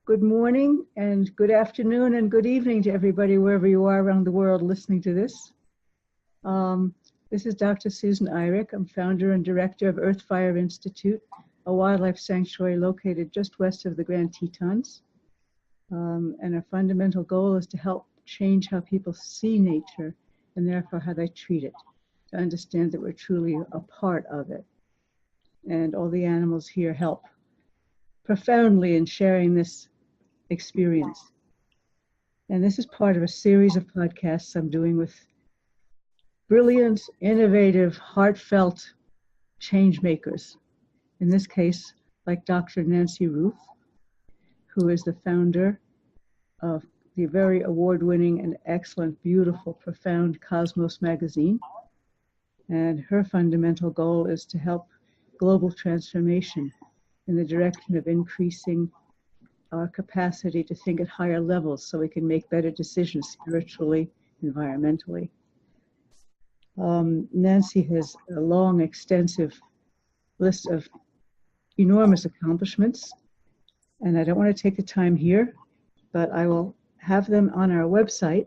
Good morning and good afternoon and good evening to everybody wherever you are around the world listening to this. This is Dr. Susan Eyrich. I'm founder and director of Earthfire Institute, a wildlife sanctuary located just west of the Grand Tetons. And our fundamental goal is to help change how people see nature and therefore how they treat it, to understand that we're truly a part of it. And all the animals here help profoundly in sharing this experience. And this is part of a series of podcasts I'm doing with brilliant, innovative, heartfelt change makers. In this case, like Dr. Nancy Ruth, who is the founder of the very award-winning and excellent, beautiful, profound Kosmos magazine. And her fundamental goal is to help global transformation in the direction of increasing our capacity to think at higher levels so we can make better decisions spiritually, environmentally. Nancy has a long, extensive list of enormous accomplishments, and I don't want to take the time here, but I will have them on our website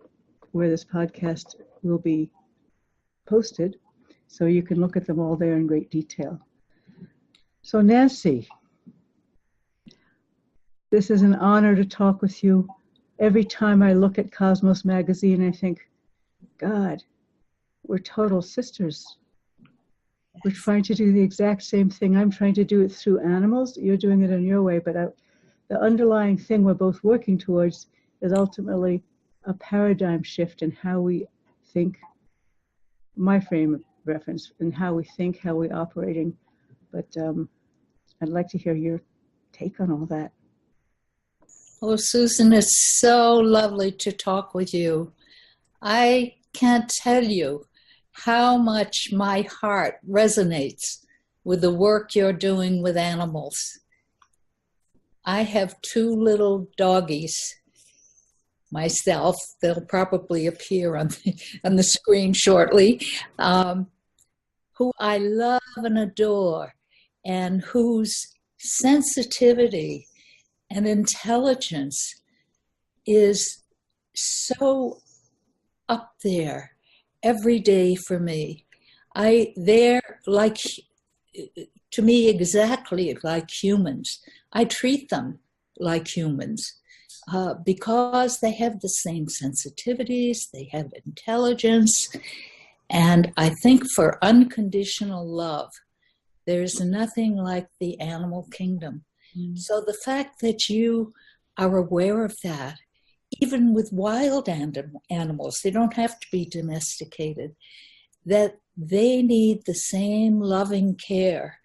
where this podcast will be posted, so you can look at them all there in great detail. So Nancy, this is an honor to talk with you. Every time I look at Kosmos magazine, I think, God, we're total sisters. We're trying to do the exact same thing. I'm trying to do it through animals. You're doing it in your way, but the underlying thing we're both working towards is ultimately a paradigm shift in how we think, my frame of reference, and how we think, how we're operating. But I'd like to hear your take on all that. Oh, Susan, it's so lovely to talk with you. I can't tell you how much my heart resonates with the work you're doing with animals. I have two little doggies myself. They'll probably appear on the screen shortly, who I love and adore, and whose sensitivity and intelligence is so up there every day for me. They're like, to me, exactly like humans. I treat them like humans because they have the same sensitivities, they have intelligence, and I think for unconditional love, there's nothing like the animal kingdom. So the fact that you are aware of that, even with wild animals, they don't have to be domesticated, that they need the same loving care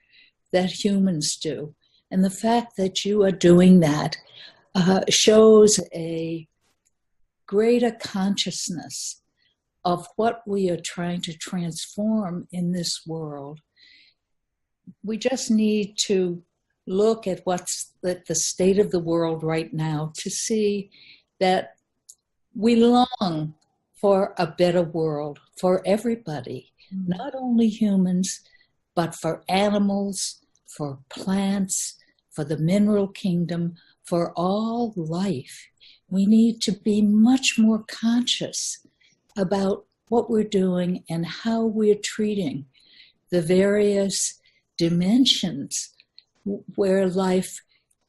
that humans do. And the fact that you are doing that shows a greater consciousness of what we are trying to transform in this world. We just need to look at what's at the state of the world right now to see that we long for a better world for everybody, not only humans, but for animals, for plants, for the mineral kingdom, for all life. We need to be much more conscious about what we're doing and how we're treating the various dimensions where life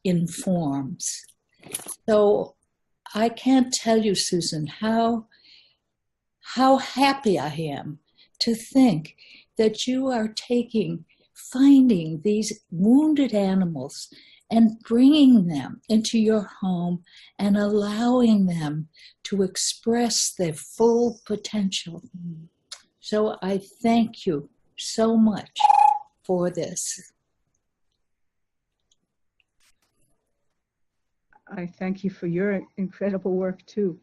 informs. So I can't tell you, Susan, how happy I am to think that you are finding these wounded animals and bringing them into your home and allowing them to express their full potential. So I thank you so much for this. I thank you for your incredible work too.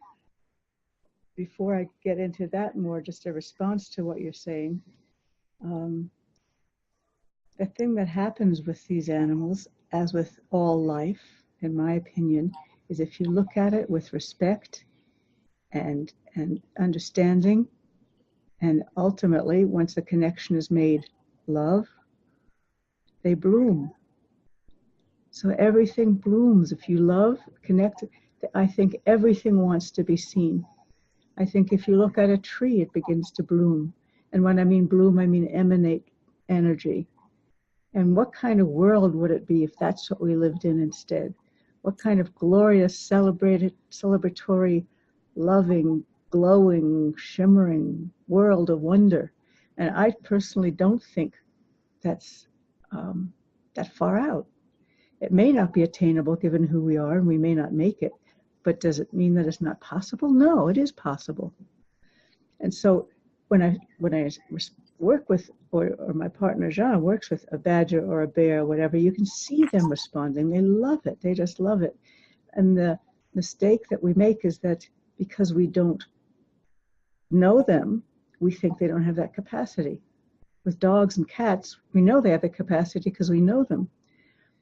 Before I get into that more, just a response to what you're saying. The thing that happens with these animals, as with all life, in my opinion, is if you look at it with respect and understanding, and ultimately, once the connection is made, love, they bloom. So everything blooms. If you love, connect, I think everything wants to be seen. I think if you look at a tree, it begins to bloom. And when I mean bloom, I mean emanate energy. And what kind of world would it be if that's what we lived in instead? What kind of glorious, celebratory, loving, glowing, shimmering world of wonder. And I personally don't think that's that far out. It may not be attainable given who we are, and we may not make it, but does it mean that it's not possible? No, it is possible. And so when I work with, or my partner Jean works with a badger or a bear or whatever, you can see them responding. They love it. They just love it. And the mistake that we make is that because we don't know them, we think they don't have that capacity. With dogs and cats, we know they have the capacity because we know them.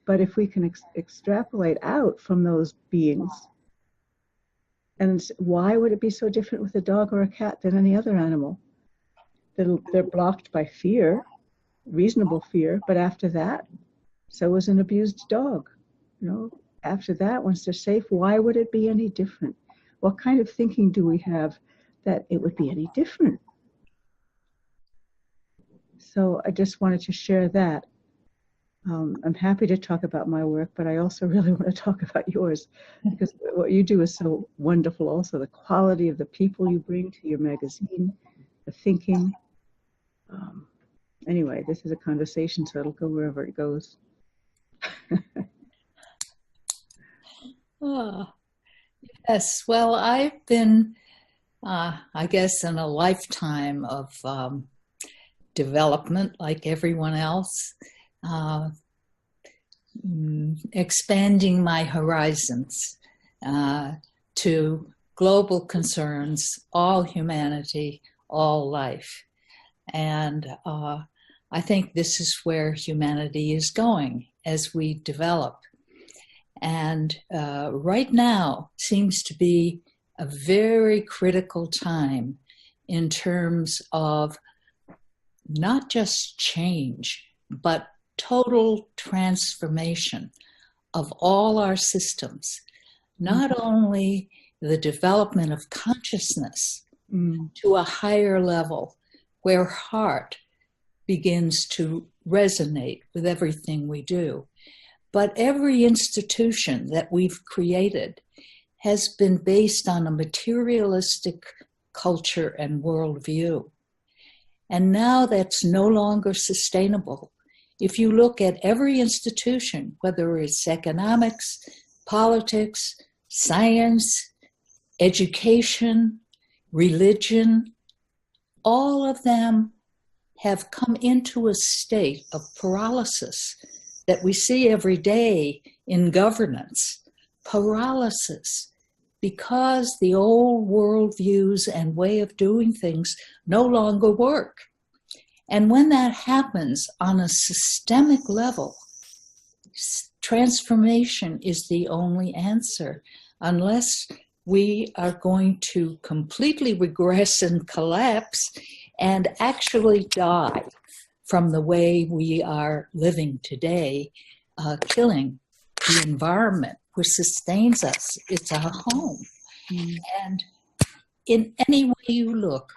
But if we can extrapolate out from those beings, and why would it be so different with a dog or a cat than any other animal? They're blocked by fear, reasonable fear, but after that, so is an abused dog. You know, after that, once they're safe, why would it be any different? What kind of thinking do we have that it would be any different? So I just wanted to share that. I'm happy to talk about my work, but I also really want to talk about yours, because what you do is so wonderful also. The quality of the people you bring to your magazine, the thinking. Anyway, this is a conversation, so it'll go wherever it goes. Oh, yes, well, I've been, I guess, in a lifetime of development like everyone else. Expanding my horizons to global concerns, all humanity, all life. And I think this is where humanity is going as we develop. And right now seems to be a very critical time in terms of not just change, but total transformation of all our systems, not only the development of consciousness to a higher level where heart begins to resonate with everything we do, but every institution that we've created has been based on a materialistic culture and worldview. And now that's no longer sustainable. If you look at every institution, whether it's economics, politics, science, education, religion, all of them have come into a state of paralysis that we see every day in governance. Paralysis, because the old worldviews and way of doing things no longer work. And when that happens on a systemic level, transformation is the only answer, unless we are going to completely regress and collapse and actually die from the way we are living today, killing the environment which sustains us. It's our home. And in any way you look,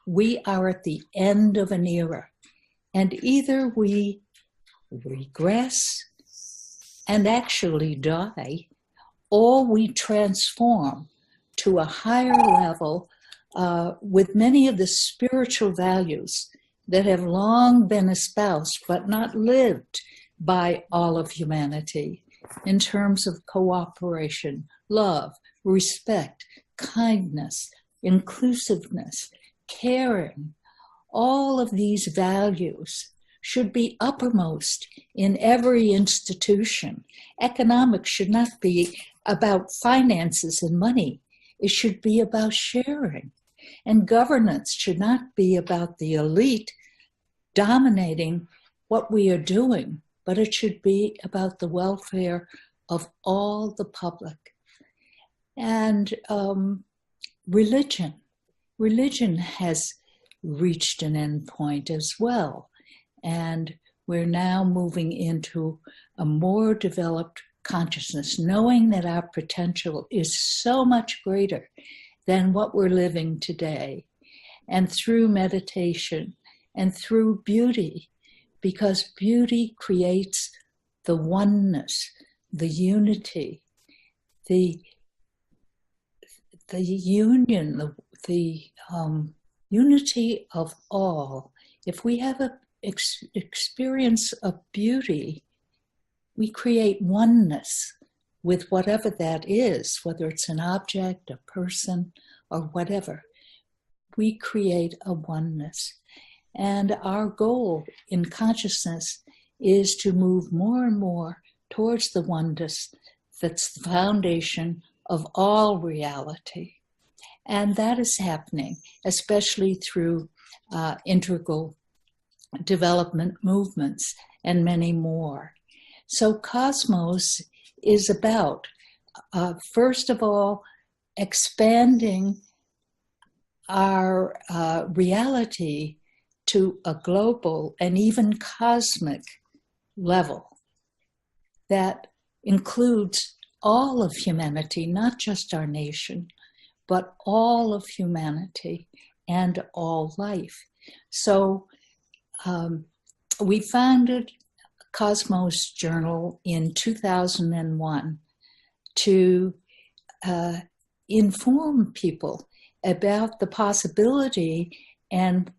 we are at the end of an era. And either we regress and actually die, or we transform to a higher level with many of the spiritual values that have long been espoused but not lived by all of humanity in terms of cooperation, love, respect, kindness, inclusiveness, caring. All of these values should be uppermost in every institution. Economics should not be about finances and money. It should be about sharing. And governance should not be about the elite dominating what we are doing, but it should be about the welfare of all the public. And religion has reached an end point as well. And we're now moving into a more developed consciousness, knowing that our potential is so much greater than what we're living today. And through meditation and through beauty, because beauty creates the oneness, the unity, the union, the unity of all. If we have an experience of beauty, we create oneness with whatever that is, whether it's an object, a person, or whatever. We create a oneness. And our goal in consciousness is to move more and more towards the oneness that's the foundation of all reality. And that is happening, especially through integral development movements and many more. So Kosmos is about, first of all, expanding our reality to a global and even cosmic level that includes all of humanity, not just our nation, but all of humanity and all life. So we founded Kosmos Journal in 2001 to inform people about the possibility and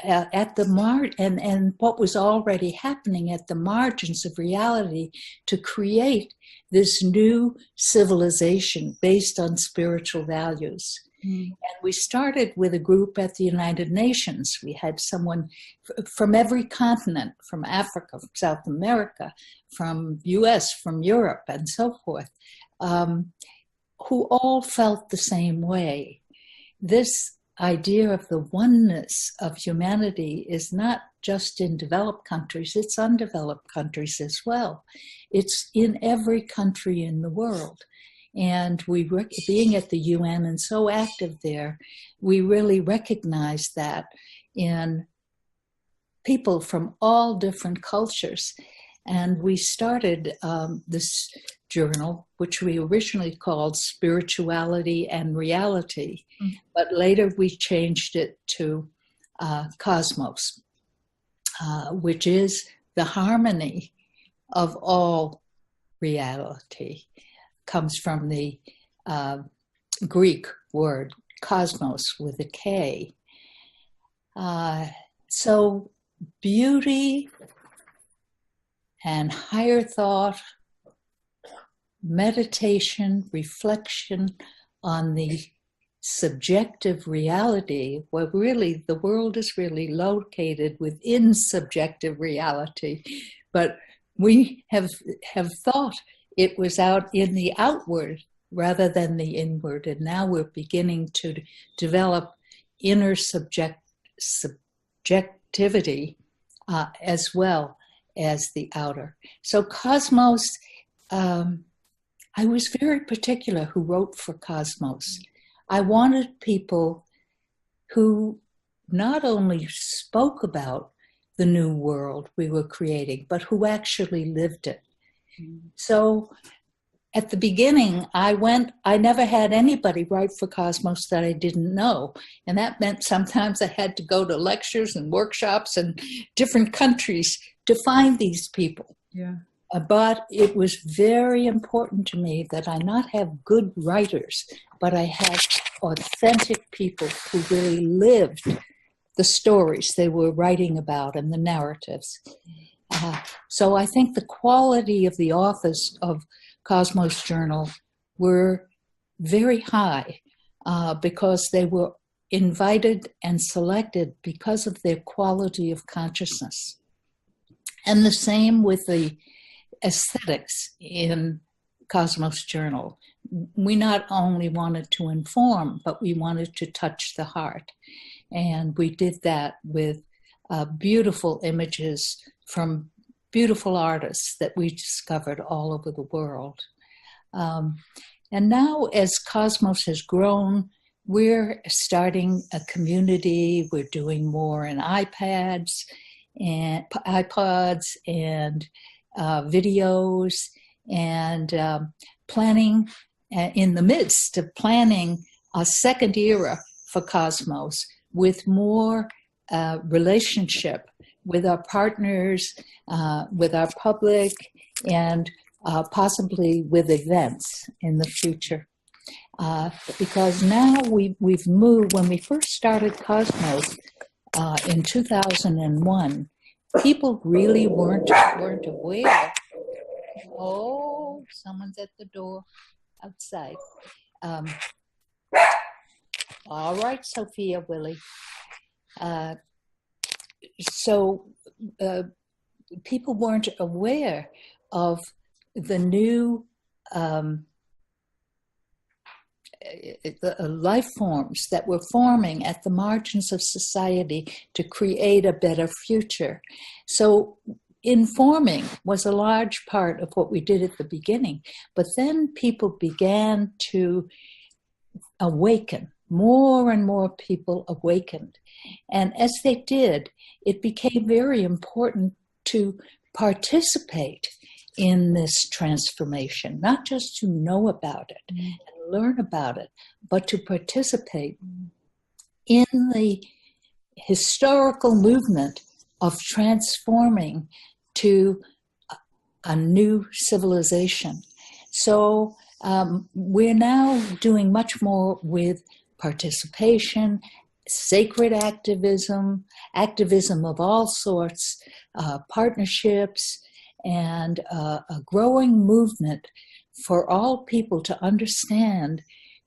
and what was already happening at the margins of reality to create this new civilization based on spiritual values. And we started with a group at the United Nations. We had someone from every continent, from Africa, from South America, from US, from Europe, and so forth, who all felt the same way. This idea of the oneness of humanity is not just in developed countries, it's undeveloped countries as well. It's in every country in the world. And being at the UN and so active there, we really recognize that in people from all different cultures. And we started this journal, which we originally called Spirituality and Reality, but later we changed it to Kosmos, which is the harmony of all reality. Comes from the Greek word cosmos with a K. So beauty and higher thought, meditation, reflection on the subjective reality, where really the world is really located within subjective reality. But we have thought it was out in the outward rather than the inward. And now we're beginning to develop inner subjectivity as well as the outer. So Kosmos, I was very particular who wrote for Kosmos. I wanted people who not only spoke about the new world we were creating, but who actually lived it. So at the beginning, I never had anybody write for Kosmos that I didn't know. And that meant sometimes I had to go to lectures and workshops in different countries to find these people. Yeah. But it was very important to me that I not have good writers, but I had authentic people who really lived the stories they were writing about and the narratives. So I think the quality of the authors of Kosmos Journal were very high because they were invited and selected because of their quality of consciousness. And the same with the aesthetics in Kosmos Journal. We not only wanted to inform, but we wanted to touch the heart. And we did that with beautiful images from beautiful artists that we discovered all over the world. And now as Kosmos has grown, we're starting a community. We're doing more in iPods and videos, and planning, in the midst of planning a second era for Kosmos with more relationship with our partners, with our public, and possibly with events in the future. Because now we've moved, when we first started Kosmos in 2001, people really weren't aware. Oh, someone's at the door outside. All right, Sophia, Willie. So people weren't aware of the new life forms that were forming at the margins of society to create a better future. So informing was a large part of what we did at the beginning, but then people began to awaken. More and more people awakened. And as they did, it became very important to participate in this transformation, not just to know about it and learn about it, but to participate in the historical movement of transforming to a new civilization. So we're now doing much more with participation, sacred activism, activism of all sorts, partnerships, and a growing movement for all people to understand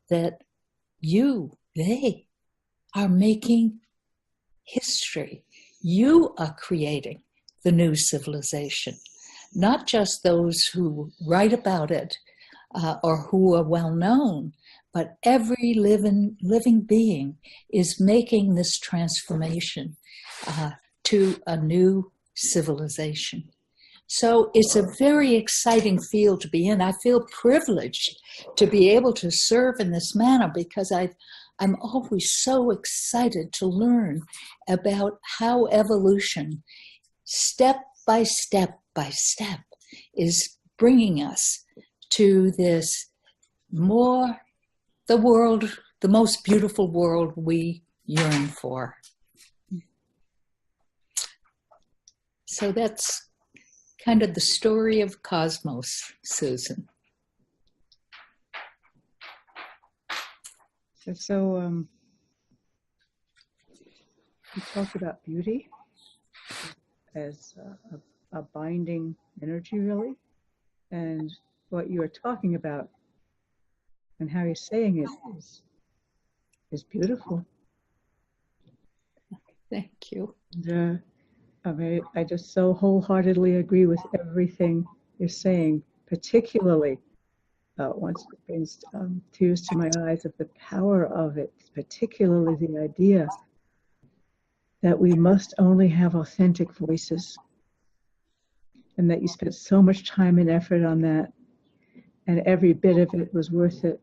that they are making history. You are creating the new civilization, not just those who write about it or who are well known, but every living being is making this transformation to a new civilization. So it's a very exciting field to be in. I feel privileged to be able to serve in this manner because I'm always so excited to learn about how evolution, step by step by step, is bringing us to this the most beautiful world we yearn for. So that's kind of the story of Kosmos, Susan. So you talked about beauty as a binding energy, really, and what you are talking about and how you're saying it is beautiful. Thank you. And, I just so wholeheartedly agree with everything you're saying, particularly once it brings tears to my eyes of the power of it, particularly the idea that we must only have authentic voices, and that you spent so much time and effort on that, and every bit of it was worth it,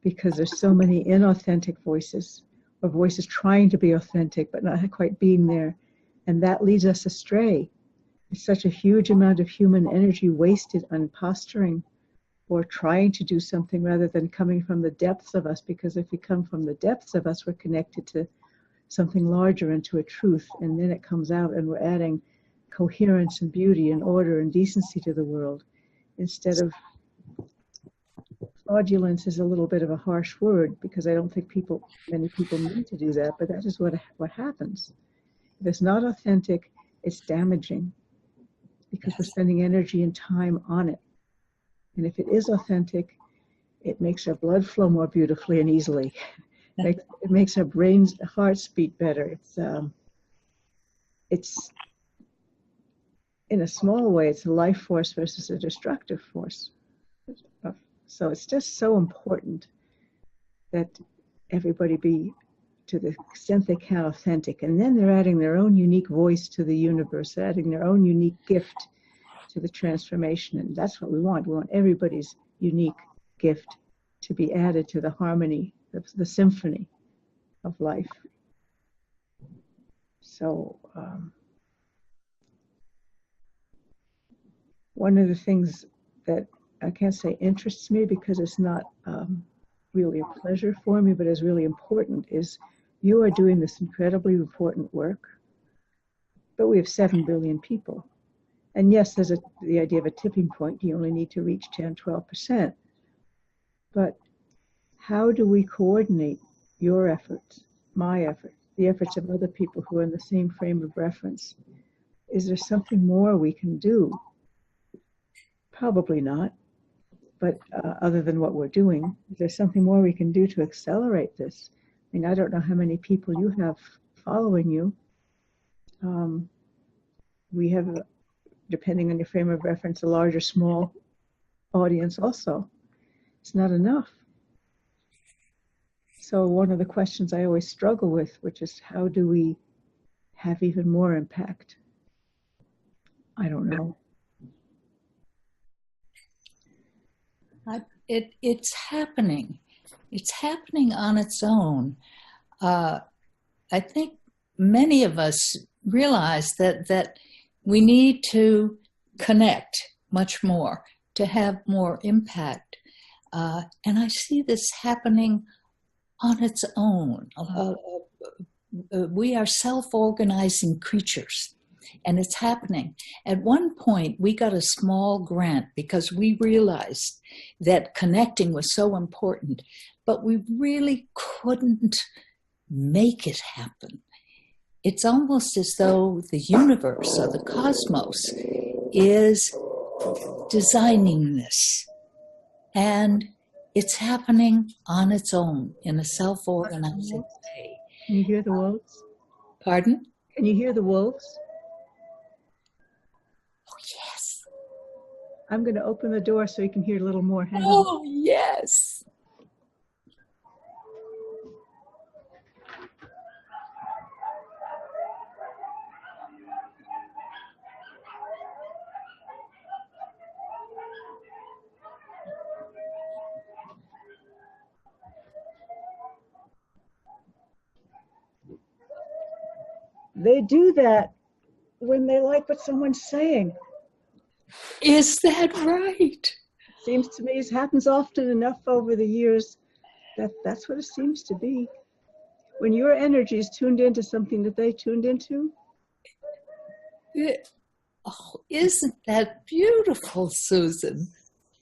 because there's so many inauthentic voices, or voices trying to be authentic but not quite being there, and that leads us astray. There's such a huge amount of human energy wasted on posturing or trying to do something rather than coming from the depths of us, because if we come from the depths of us, we're connected to something larger and to a truth, and then it comes out and we're adding coherence and beauty and order and decency to the world, instead of fraudulence is a little bit of a harsh word, because I don't think many people need to do that, but that is what happens. If it's not authentic, it's damaging, because we're spending energy and time on it. And if it is authentic, it makes our blood flow more beautifully and easily. It makes our hearts beat better. It's in a small way, it's a life force versus a destructive force. So it's just so important that everybody be, to the extent they can, authentic. And then they're adding their own unique voice to the universe, adding their own unique gift to the transformation. And that's what we want. We want everybody's unique gift to be added to the harmony, the symphony of life. So one of the things that I can't say interests me because it's not really a pleasure for me, but is really important is you are doing this incredibly important work, but we have 7 billion people. And yes, there's the idea of a tipping point. You only need to reach 10, 12%. But how do we coordinate your efforts, my efforts, the efforts of other people who are in the same frame of reference? Is there something more we can do? Probably not. But other than what we're doing, is there something more we can do to accelerate this? I mean, I don't know how many people you have following you. We have, depending on your frame of reference, a large or small audience also. It's not enough. So one of the questions I always struggle with, which is how do we have even more impact? I don't know. It's happening. It's happening on its own. I think many of us realize that we need to connect much more to have more impact. And I see this happening on its own. We are self-organizing creatures, and it's happening. At one point, we got a small grant because we realized that connecting was so important, but we really couldn't make it happen. It's almost as though the universe or the cosmos is designing this, and it's happening on its own in a self-organizing way. Can you hear the wolves? Pardon? Can you hear the wolves? Oh, yes. I'm going to open the door so you can hear a little more. Hang on. Oh, yes. They do that when they like what someone's saying. Is that right? Seems to me it happens often enough over the years that that's what it seems to be. When your energy is tuned into something that they tuned into. Oh, isn't that beautiful, Susan?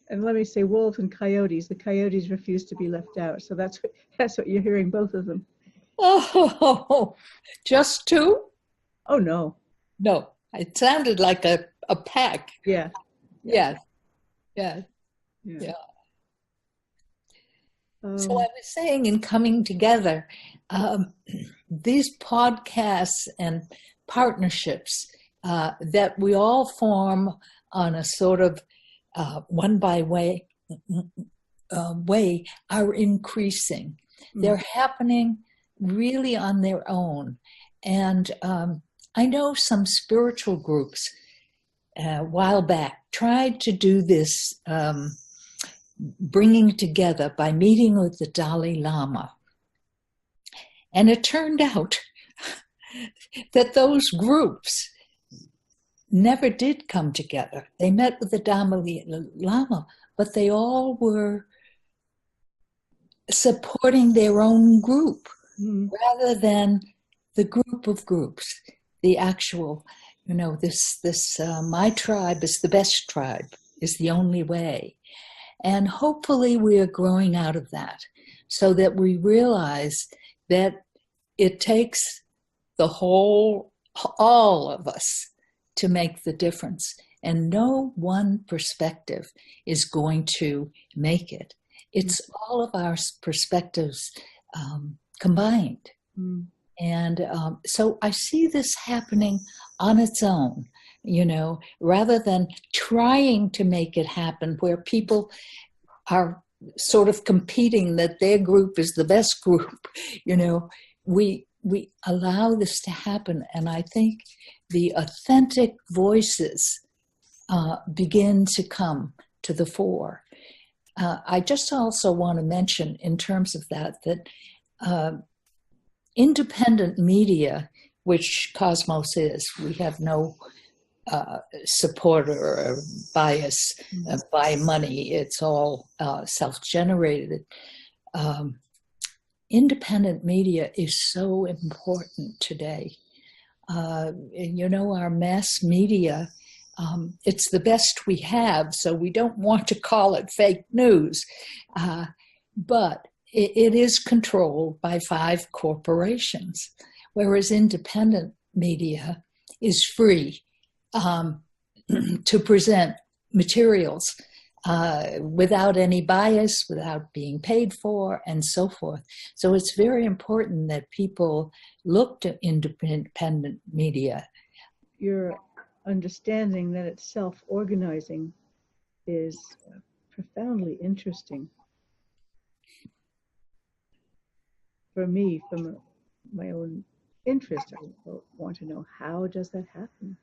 And let me say wolves and coyotes. The coyotes refuse to be left out. So that's what you're hearing, both of them. Oh, just two? Oh, no. No, it sounded like a pack. Yeah. Yeah. Yeah. So I was saying in coming together, these podcasts and partnerships that we all form on a sort of one by way are increasing. They're happening really on their own. And I know some spiritual groups a while back tried to do this bringing together by meeting with the Dalai Lama. And it turned out that those groups never did come together. They met with the Dalai Lama, but they all were supporting their own group rather than the group of groups, the actual, my tribe is the best tribe, is the only way. And hopefully we are growing out of that so that we realize that it takes all of us to make the difference. And no one perspective is going to make it. It's all of our perspectives combined. And so I see this happening on its own, rather than trying to make it happen where people are sort of competing that their group is the best group. We allow this to happen. And I think the authentic voices begin to come to the fore. I just also want to mention in terms of that independent media, which Kosmos is, we have no supporter or bias by money. It's all self-generated. Independent media is so important today. Our mass media, it's the best we have, so we don't want to call it fake news. But it is controlled by 5 corporations, whereas independent media is free to present materials without any bias, without being paid for, and so forth. So it's very important that people look to independent media. Your understanding that it's self-organizing is profoundly interesting. For me, from my own interest, I want to know, how does that happen?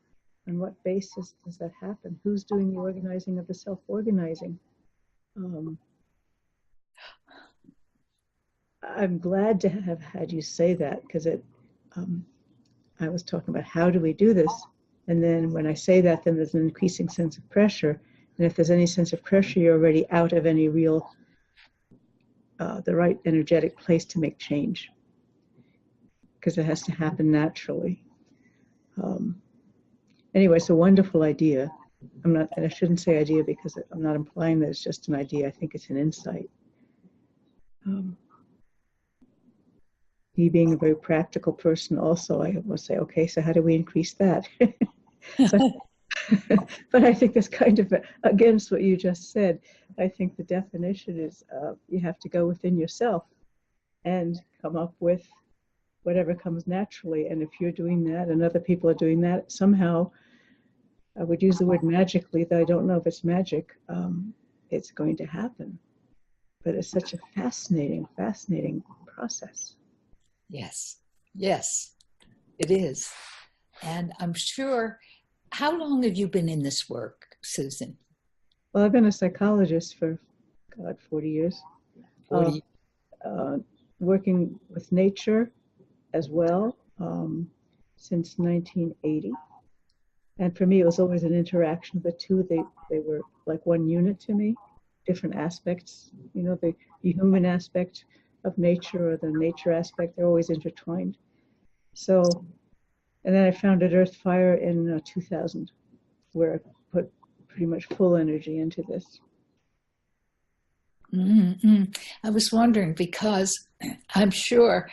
On what basis does that happen? Who's doing the organizing of the self-organizing? I'm glad to have had you say that, because I was talking about how do we do this? And then when I say that, then there's an increasing sense of pressure. And if there's any sense of pressure, you're already out of any real, the right energetic place to make change, because it has to happen naturally. Anyway, it's a wonderful idea. And I shouldn't say idea because I'm not implying that it's just an idea. I think it's an insight. Me being a very practical person also, I will say, okay, so how do we increase that? But I think that's kind of against what you just said. I think the definition is you have to go within yourself and come up with whatever comes naturally. And if you're doing that and other people are doing that, somehow, I would use the word magically, though I don't know if it's magic, it's going to happen. But it's such a fascinating process. Yes, it is. And I'm sure, how long have you been in this work, Susan? Well, I've been a psychologist for, 40 years. 40. Working with nature as well since 1980. And for me, it was always an interaction of the two. They were like one unit to me, different aspects. The human aspect of nature or the nature aspect, they're always intertwined. So, and then I founded Earthfire in 2000, where I put pretty much full energy into this. Mm-hmm. I was wondering, because I'm sure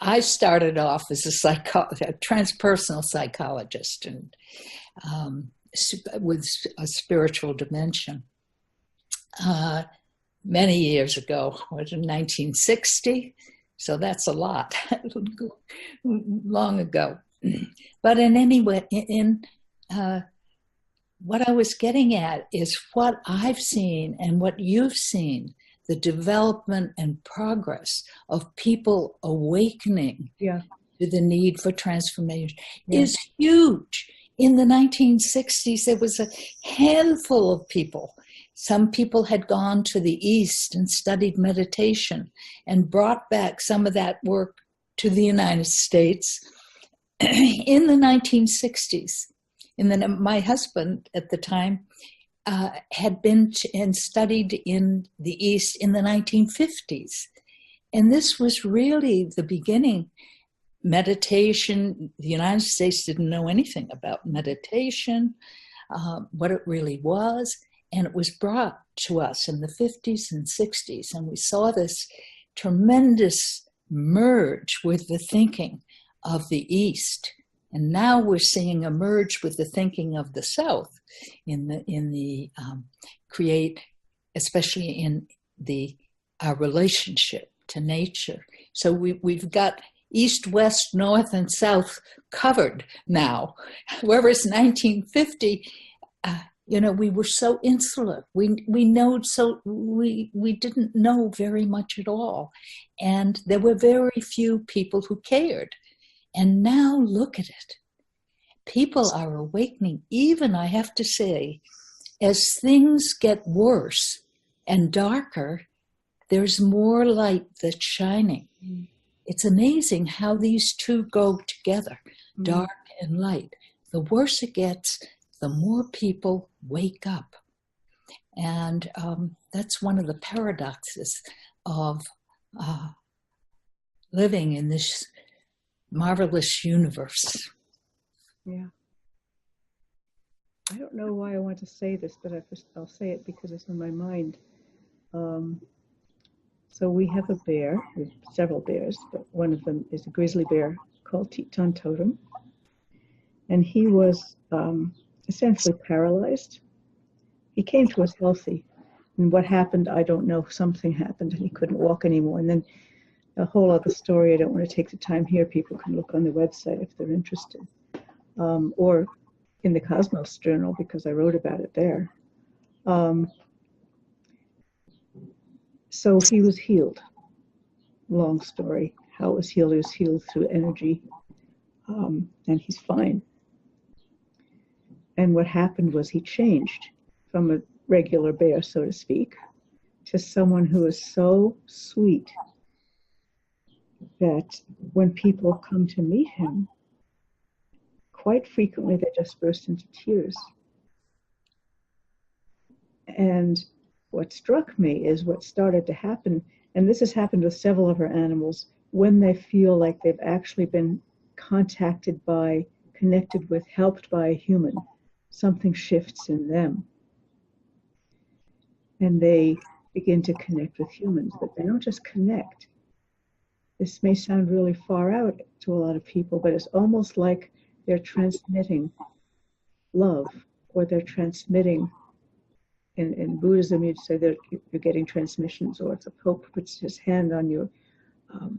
I started off as a transpersonal psychologist and with a spiritual dimension. Many years ago, was in 1960, so that's a lot, long ago. But in any way, what I was getting at is what I've seen and what you've seen, the development and progress of people awakening to the need for transformation is huge. In the 1960s, there was a handful of people. Some people had gone to the East and studied meditation and brought back some of that work to the United States in the 1960s. And then my husband at the time had been and studied in the East in the 1950s. And this was really the beginning. Meditation, the United States didn't know anything about meditation, what it really was. And it was brought to us in the 50s and 60s. And we saw this tremendous merge with the thinking of the East. And now we're seeing a merge with the thinking of the South in the create, especially in our relationship to nature. So we've got East, West, North, and South covered now. Whereas 1950, we were so insular. We didn't know very much at all, and there were very few people who cared. And now look at it. People are awakening, even, I have to say, as things get worse and darker, there's more light that's shining. It's amazing how these two go together, dark and light. the worse it gets, the more people wake up. And that's one of the paradoxes of living in this marvelous universe. Yeah. I don't know why I want to say this, but I'll say it because it's on my mind. So we have a bear, we have several bears, but one of them is a grizzly bear called Teton Totem. And he was essentially paralyzed. He came to us healthy. And what happened, I don't know. Something happened and he couldn't walk anymore. And then a whole other story. I don't want to take the time here. People can look on the website if they're interested. Or in the Kosmos Journal, because I wrote about it there. So he was healed. Long story. How it was healed? He was healed through energy. And he's fine. And what happened was he changed from a regular bear, so to speak, to someone who is so sweet that when people come to meet him, quite frequently they just burst into tears. And what struck me is what started to happen, and this has happened with several of our animals, when they feel like they've actually been contacted by, connected with, helped by a human, something shifts in them. And they begin to connect with humans, but they don't just connect. This may sound really far out to a lot of people, but it's almost like they're transmitting love, or they're transmitting, in Buddhism you'd say that you're getting transmissions, or if the Pope puts his hand on you,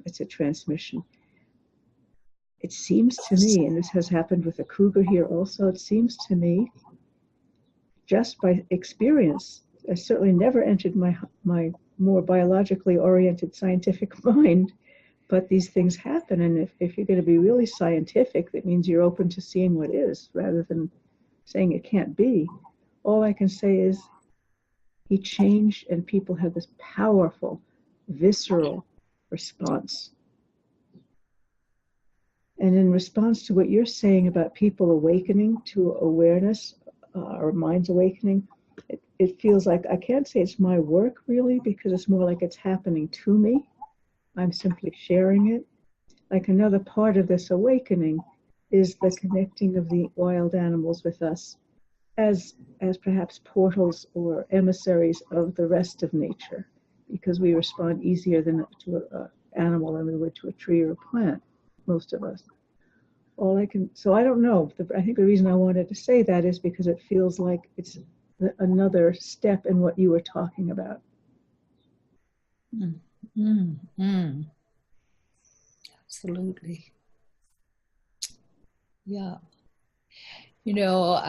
it's a transmission. It seems to me, and this has happened with a cougar here also, it seems to me, just by experience, I certainly never entered my more biologically oriented scientific mind, but these things happen. And if you're going to be really scientific, that means you're open to seeing what is, rather than saying it can't be. All I can say is he changed, and people have this powerful, visceral response. And in response to what you're saying about people awakening to awareness, or minds awakening, it feels like, I can't say it's my work really, because it's more like it's happening to me. I'm simply sharing it. Like another part of this awakening is the connecting of the wild animals with us as perhaps portals or emissaries of the rest of nature, because we respond easier than to an animal than we would to a tree or a plant, most of us. So I don't know. I think the reason I wanted to say that is because it feels like it's another step in what you were talking about. Absolutely. Yeah. You know,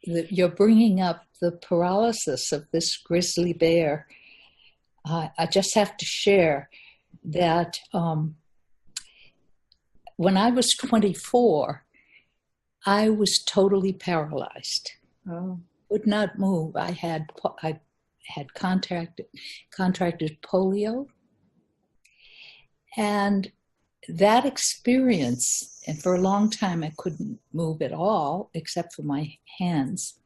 you're bringing up the paralysis of this grizzly bear. I just have to share that when I was 24, I was totally paralyzed. Oh. Could not move. I had contracted polio, and that experience, and for a long time I couldn't move at all except for my hands.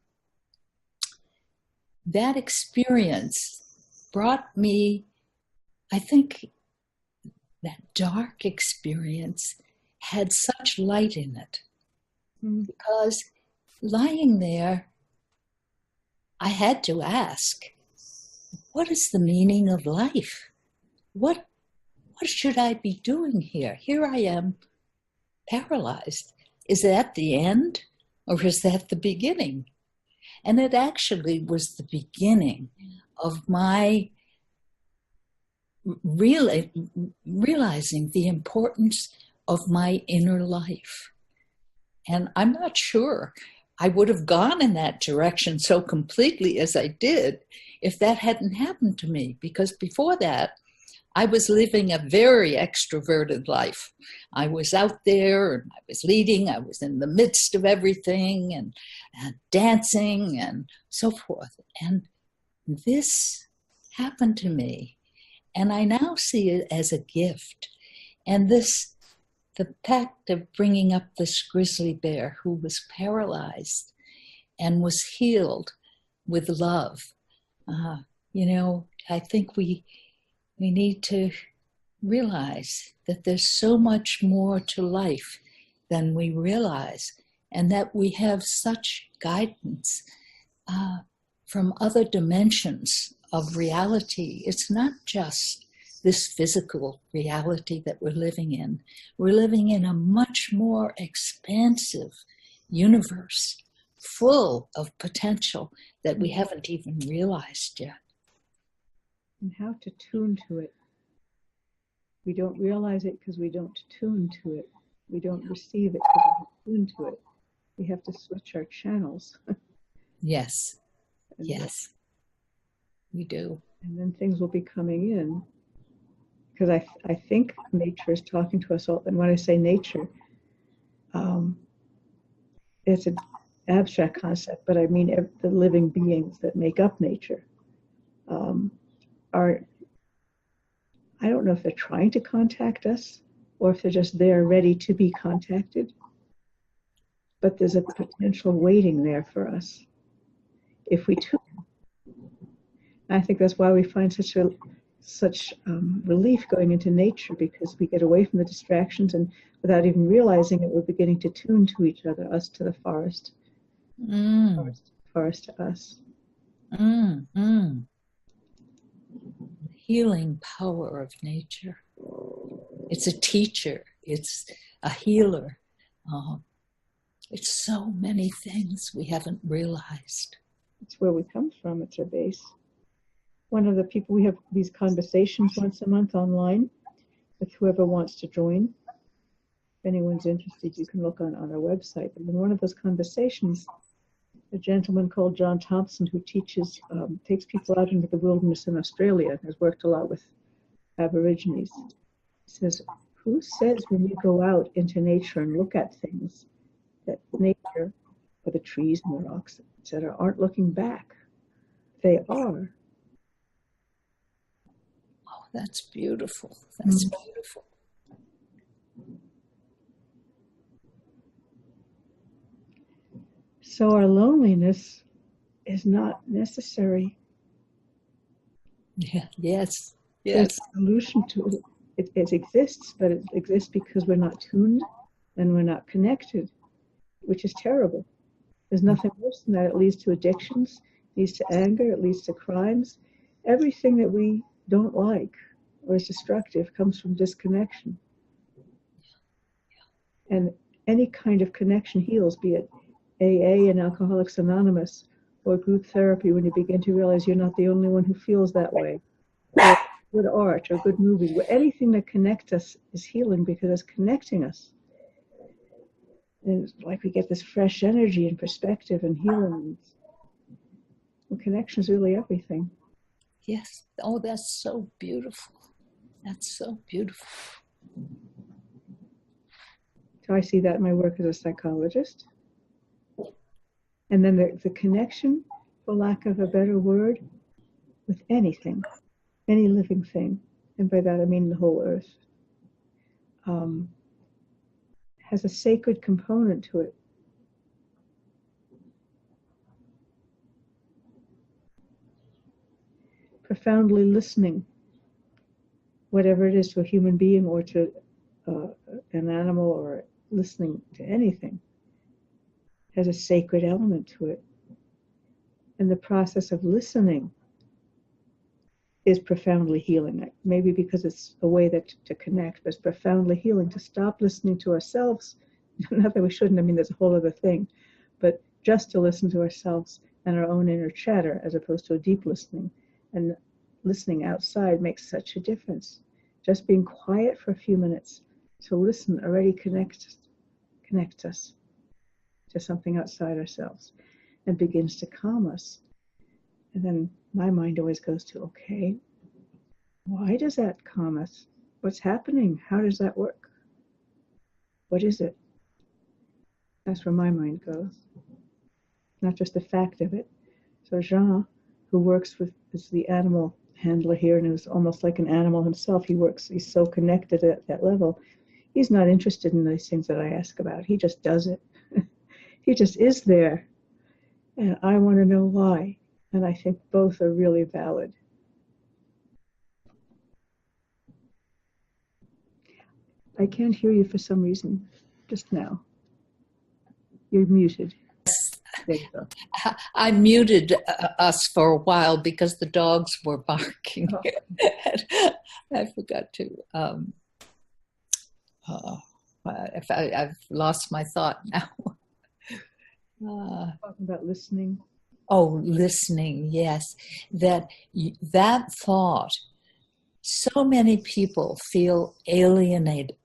That experience brought me, I think that dark experience had such light in it, because lying there, I had to ask, what is the meaning of life? What should I be doing here? Here I am, paralyzed. Is that the end, or is that the beginning? And it actually was the beginning of my realizing the importance of my inner life. And I'm not sure I would have gone in that direction so completely as I did if that hadn't happened to me, because before that, I was living a very extroverted life. I was out there and I was leading, I was in the midst of everything and dancing and so forth. And this happened to me, and I now see it as a gift. And this the fact of bringing up this grizzly bear who was paralyzed and was healed with love. I think we need to realize that there's so much more to life than we realize, and that we have such guidance from other dimensions of reality. It's not just this physical reality that we're living in. We're living in a much more expansive universe, full of potential that we haven't even realized yet. And how to tune to it. We don't realize it because we don't tune to it. We don't receive it because we don't tune to it. We have to switch our channels. Yes. Yes. We do. And then things will be coming in. Because I think nature is talking to us all. And when I say nature, it's an abstract concept, but I mean the living beings that make up nature are, I don't know if they're trying to contact us or if they're just there ready to be contacted. But there's a potential waiting there for us if we tune. I think that's why we find such relief going into nature, because we get away from the distractions, and without even realizing it, we're beginning to tune to each other, us to the forest, forest to us. Healing power of nature. It's a teacher. It's a healer. It's so many things we haven't realized. It's where we come from. It's our base. One of the people, we have these conversations once a month online with whoever wants to join. If anyone's interested, you can look on our website. And in one of those conversations, a gentleman called John Thompson, who teaches, takes people out into the wilderness in Australia, has worked a lot with Aborigines, says, who says when you go out into nature and look at things that nature, or the trees and the rocks, etc., aren't looking back? They are. Oh, that's beautiful. That's beautiful. So our loneliness is not necessary. Yeah. Yes. There's a solution to it. It exists, but it exists because we're not tuned and we're not connected, which is terrible. There's nothing worse than that. It leads to addictions, leads to anger, it leads to crimes. Everything that we don't like or is destructive comes from disconnection. And any kind of connection heals, be it AA and Alcoholics Anonymous or group therapy, when you begin to realize you're not the only one who feels that way. Or good art or good movie, where anything that connects us is healing because it's connecting us. And it's like we get this fresh energy and perspective and healing. And connection is really everything. Yes. Oh, that's so beautiful. That's so beautiful. So I see that in my work as a psychologist. And then the connection, for lack of a better word, with anything, any living thing, and by that I mean the whole earth, has a sacred component to it. Profoundly listening, whatever it is, to a human being or to an animal, or listening to anything, has a sacred element to it. And the process of listening is profoundly healing. Maybe because it's a way to connect, but it's profoundly healing to stop listening to ourselves. Not that we shouldn't, I mean, there's a whole other thing, but just to listen to ourselves and our own inner chatter, as opposed to a deep listening. And listening outside makes such a difference. Just being quiet for a few minutes to listen already connects us to something outside ourselves and begins to calm us. And then my mind always goes to, okay, why does that calm us? What's happening? How does that work? What is it? That's where my mind goes. Not just the fact of it. So Jean, who works with, is the animal handler here, and is almost like an animal himself. He's so connected at that level. he's not interested in these things that I ask about. He just does it. He just is there. And I want to know why. And I think both are really valid. I can't hear you for some reason just now. You're muted. There you go. I muted us for a while because the dogs were barking. Oh. I forgot to. I've lost my thought now. Talking about listening. Oh, listening, yes. That thought, so many people feel alienated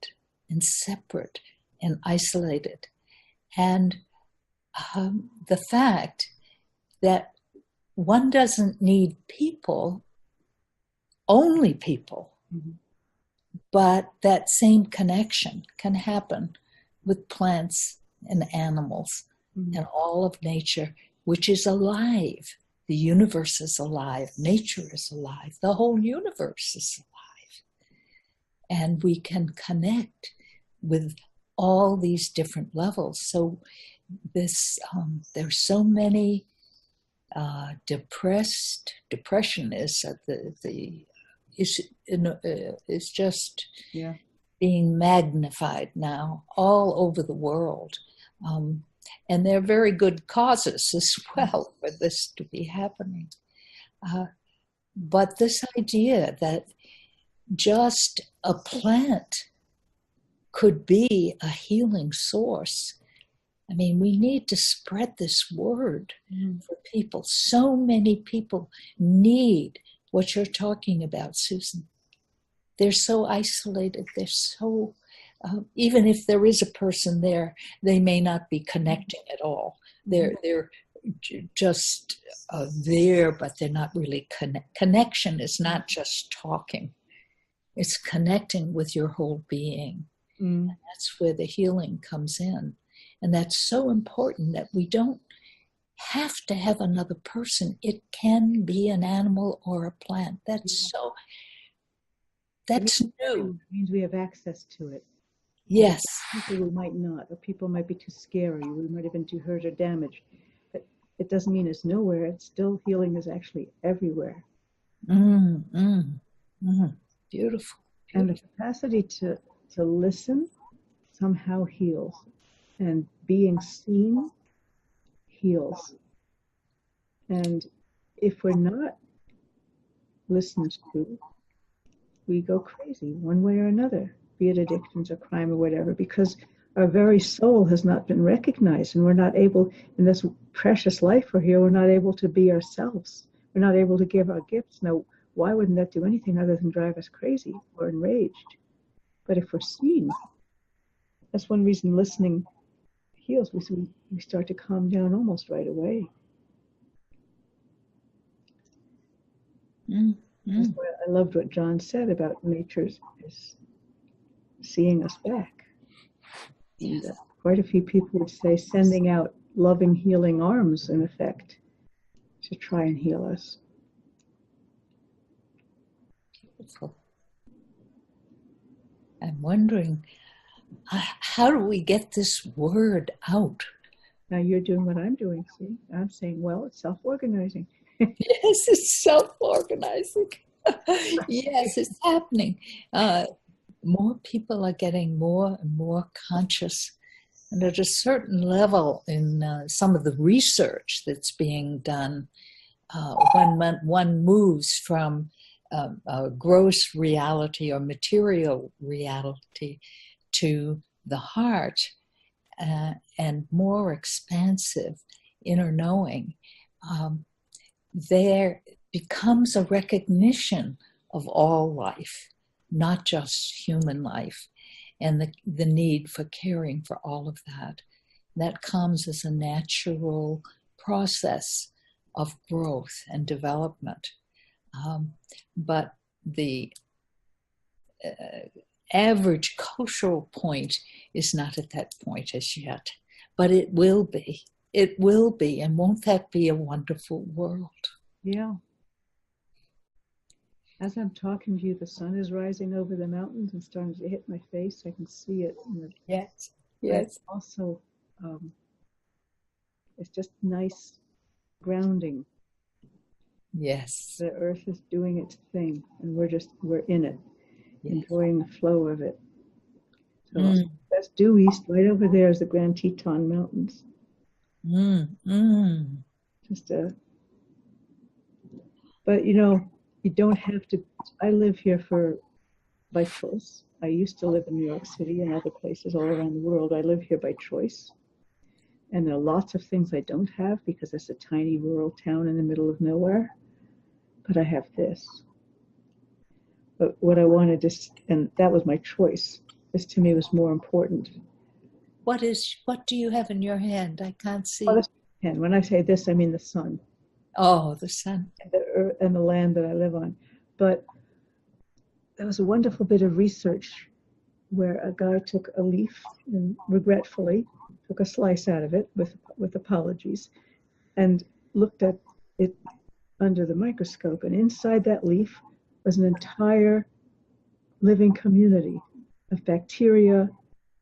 and separate and isolated. And the fact that one doesn't need people, only people, mm-hmm. but that same connection can happen with plants and animals mm-hmm. and all of nature, which is alive. The universe is alive. Nature is alive. The whole universe is alive. And we can connect with all these different levels. So there's so many depression is just being magnified now all over the world. And there are very good causes as well for this to be happening. But this idea that just a plant could be a healing source, I mean, we need to spread this word for people. So many people need what you're talking about, Susan. They're so isolated. They're so, even if there is a person there, they may not be connecting at all. They're just there, but they're not really connection is not just talking. It's connecting with your whole being. And that's where the healing comes in. And that's so important that we don't have to have another person. It can be an animal or a plant. That's new. It means we have access to it. Yes. People we might not, or people might be too scary, we might have been too hurt or damaged. But it doesn't mean it's nowhere. It's still, healing is actually everywhere. Beautiful. And the capacity to listen somehow heals. And being seen heals. And if we're not listened to, we go crazy one way or another, be it addictions or crime or whatever, because our very soul has not been recognized, and we're not able, in this precious life we're here, we're not able to be ourselves. We're not able to give our gifts. Now, why wouldn't that do anything other than drive us crazy or enraged? But if we're seen, that's one reason listening heals. We start to calm down almost right away. That's why I loved what John said about nature is seeing us back. And quite a few people would say sending out loving, healing arms, in effect, to try and heal us. Beautiful. I'm wondering, how do we get this word out? Now you're doing what I'm doing, see? I'm saying, well, it's self-organizing. Yes, it's self-organizing. Yes, it's happening. More people are getting more and more conscious. And at a certain level in some of the research that's being done, when one moves from gross reality or material reality to the heart and more expansive inner knowing, there becomes a recognition of all life, not just human life, and the need for caring for all of that. That comes as a natural process of growth and development. But the average cultural point is not at that point as yet, but it will be. It will be, and won't that be a wonderful world? Yeah. As I'm talking to you, the sun is rising over the mountains and starting to hit my face. I can see it. Yes. But Yes. also, um, it's just nice grounding. Yes. The earth is doing its thing, and we're in it, Yes. enjoying the flow of it. So Mm. that's due east. Right over there is the Grand Teton Mountains. Just but you don't have to. I live here by choice. I used to live in New York City and other places all around the world. I live here by choice. And there are lots of things I don't have because it's a tiny rural town in the middle of nowhere. But I have this. But what I wanted to, and that was my choice. This to me was more important. What do you have in your hand? I can't see. And when I say this, I mean the sun. Oh, the sun. And the earth and the land that I live on. But there was a wonderful bit of research where a guy took a leaf and regretfully took a slice out of it with apologies and looked at it under the microscope. And inside that leaf was an entire living community of bacteria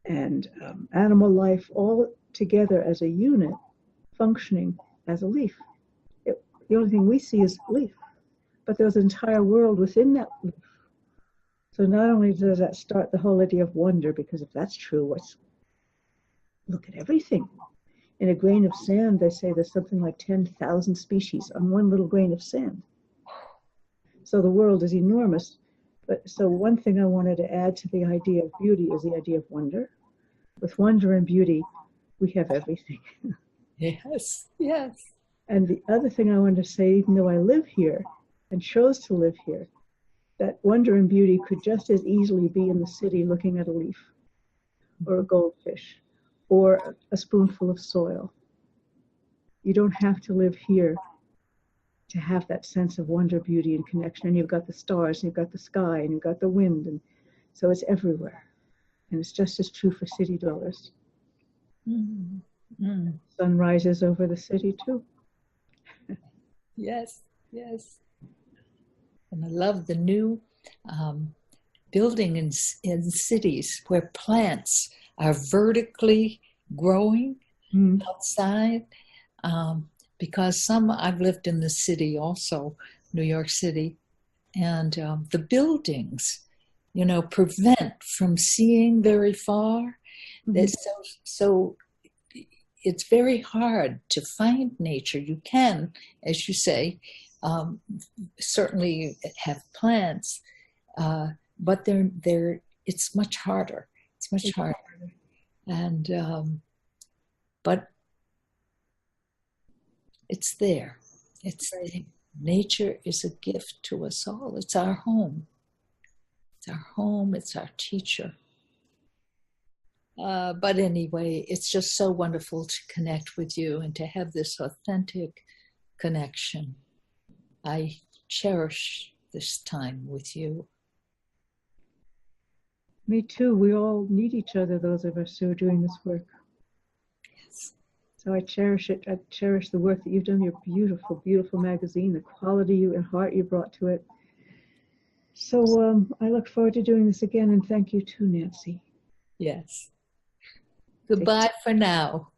and animal life all together as a unit functioning as a leaf. The only thing we see is a leaf, but there's an entire world within that leaf. So not only does that start the whole idea of wonder, because if that's true, look at everything. In a grain of sand, they say there's something like 10,000 species on one little grain of sand. So the world is enormous. But so one thing I wanted to add to the idea of beauty is the idea of wonder. With wonder and beauty, we have everything. Yes, yes. And the other thing I wanted to say, even though I live here and chose to live here, that wonder and beauty could just as easily be in the city looking at a leaf or a goldfish or a spoonful of soil. You don't have to live here to have that sense of wonder, beauty, and connection. And you've got the stars, and you've got the sky, and you've got the wind, and so it's everywhere. And it's just as true for city dwellers. Sun rises over the city too. Yes, yes. And I love the new building in cities where plants are vertically growing outside. Because I've lived in the city also, New York City, and the buildings, prevent from seeing very far. So it's very hard to find nature. You can, as you say, certainly have plants, but it's much harder. It's much harder, and but it's there. Nature is a gift to us all. It's our home. It's our home. It's our teacher. But anyway, it's just so wonderful to connect with you and to have this authentic connection. I cherish this time with you. Me too. We all need each other, those of us who are doing this work. Yes. So I cherish it. I cherish the work that you've done, your beautiful, beautiful magazine, the quality and heart you brought to it. So I look forward to doing this again, and thank you too, Nancy. Yes. Goodbye for now.